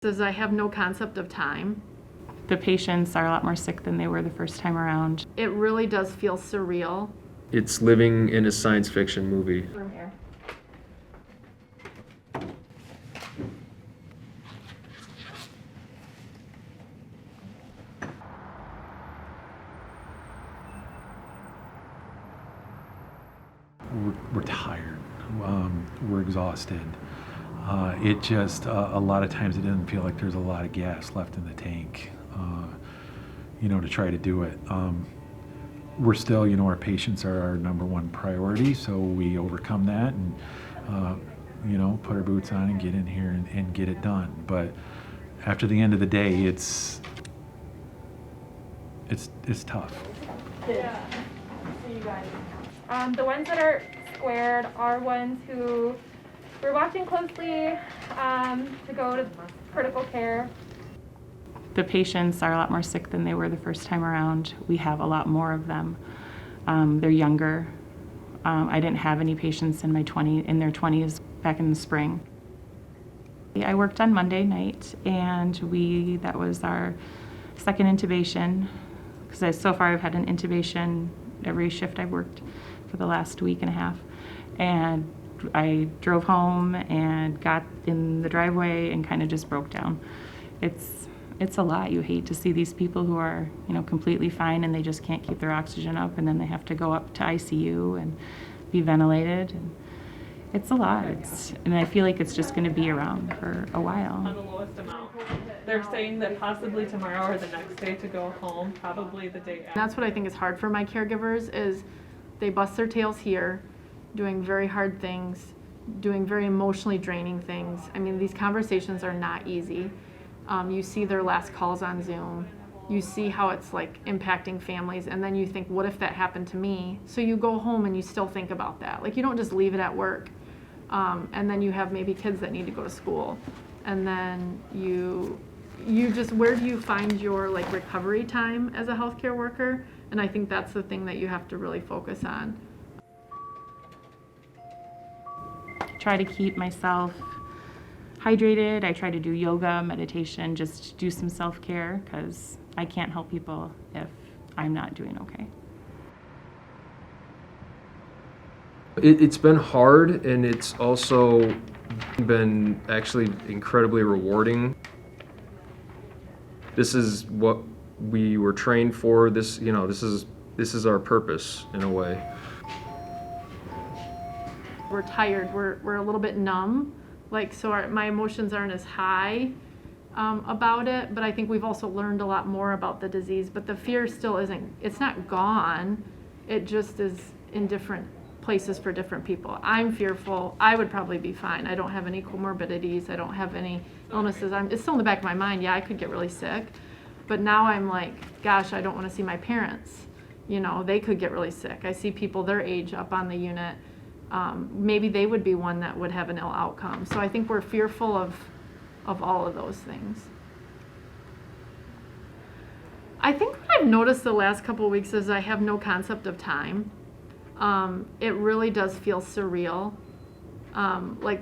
Says I have no concept of time. The patients are a lot more sick than they were the first time around. It really does feel surreal. It's living in a science fiction movie. From here. We're tired. We're exhausted. It just, a lot of times it doesn't feel like there's a lot of gas left in the tank, to try to do it. We're still, our patients are our number one priority, so we overcome that and, put our boots on and get in here and get it done. But after the end of the day, it's tough. Yeah. See you guys. The ones that are squared are ones who we're watching closely to go to critical care. The patients are a lot more sick than they were the first time around. We have a lot more of them. They're younger. I didn't have any patients in their 20s back in the spring. I worked on Monday night, and that was our second intubation, because so far I've had an intubation every shift I've worked for the last week and a half. And I drove home and got in the driveway and kind of just broke down. It's a lot. You hate to see these people who are, completely fine and they just can't keep their oxygen up, and then they have to go up to ICU and be ventilated. And it's a lot. And I feel like it's just going to be around for a while. On the lowest amount. They're saying that possibly tomorrow or the next day to go home, probably the day after. That's what I think is hard for my caregivers is they bust their tails here, doing very hard things, doing very emotionally draining things. I mean, these conversations are not easy. You see their last calls on Zoom. You see how it's like impacting families, and then you think, what if that happened to me? So you go home and you still think about that. Like, you don't just leave it at work. And then you have maybe kids that need to go to school. And then you just, where do you find your recovery time as a healthcare worker? And I think that's the thing that you have to really focus on. Try to keep myself hydrated. I try to do yoga, meditation, just do some self-care, because I can't help people if I'm not doing okay. It's been hard, and it's also been actually incredibly rewarding. This is what we were trained for. This is our purpose in a way. We're tired. We're a little bit numb. My emotions aren't as high about it, but I think we've also learned a lot more about the disease. But the fear still it's not gone. It just is in different places for different people. I'm fearful. I would probably be fine. I don't have any comorbidities. I don't have any illnesses. It's still in the back of my mind. Yeah, I could get really sick. But now I'm like, gosh, I don't want to see my parents. They could get really sick. I see people their age up on the unit. Maybe they would be one that would have an ill outcome. So I think we're fearful of all of those things. I think what I've noticed the last couple of weeks is I have no concept of time. It really does feel surreal.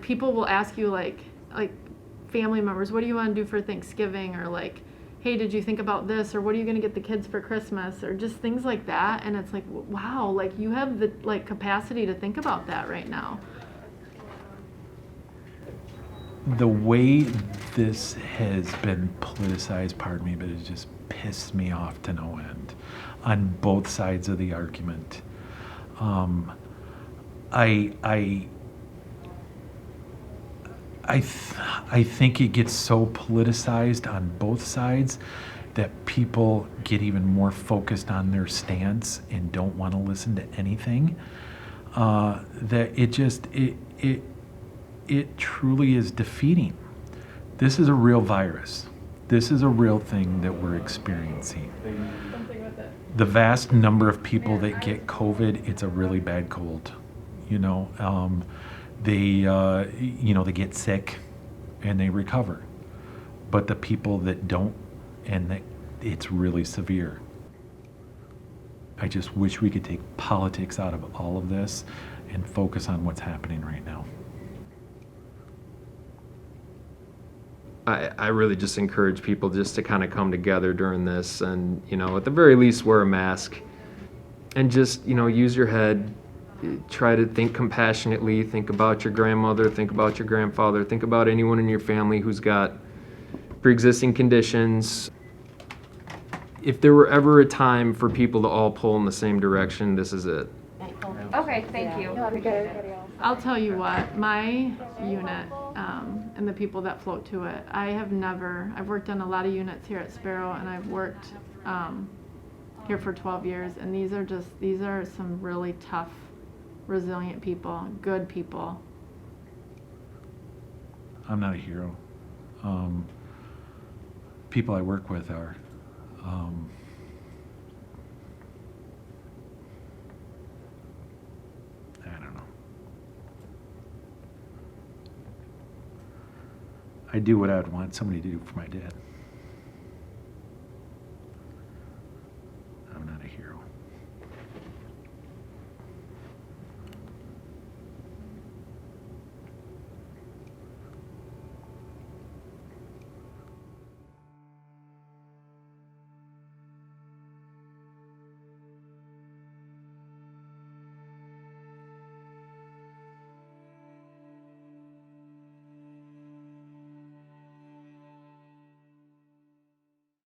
People will ask you, like family members, what do you want to do for Thanksgiving? Or hey, did you think about this? Or what are you going to get the kids for Christmas? Or just things like that. And it's like, wow, you have the capacity to think about that right now. The way this has been politicized, pardon me, but it just pissed me off to no end on both sides of the argument. I think it gets so politicized on both sides that people get even more focused on their stance and don't want to listen to anything. That it truly is defeating. This is a real virus. This is a real thing that we're experiencing. The vast number of people that get COVID, it's a really bad cold. They get sick and they recover. But the people that don't, it's really severe. I just wish we could take politics out of all of this and focus on what's happening right now. I really just encourage people just to kind of come together during this and, at the very least, wear a mask and just, use your head. Try to think compassionately, think about your grandmother, think about your grandfather, think about anyone in your family who's got pre-existing conditions. If there were ever a time for people to all pull in the same direction, this is it. Okay, thank you. I'll tell you what, my unit, and the people that float to it, I've worked on a lot of units here at Sparrow, and I've worked, here for 12 years, and these are some really tough, resilient people, good people. I'm not a hero. People I work with are. I don't know. I do what I'd want somebody to do for my dad.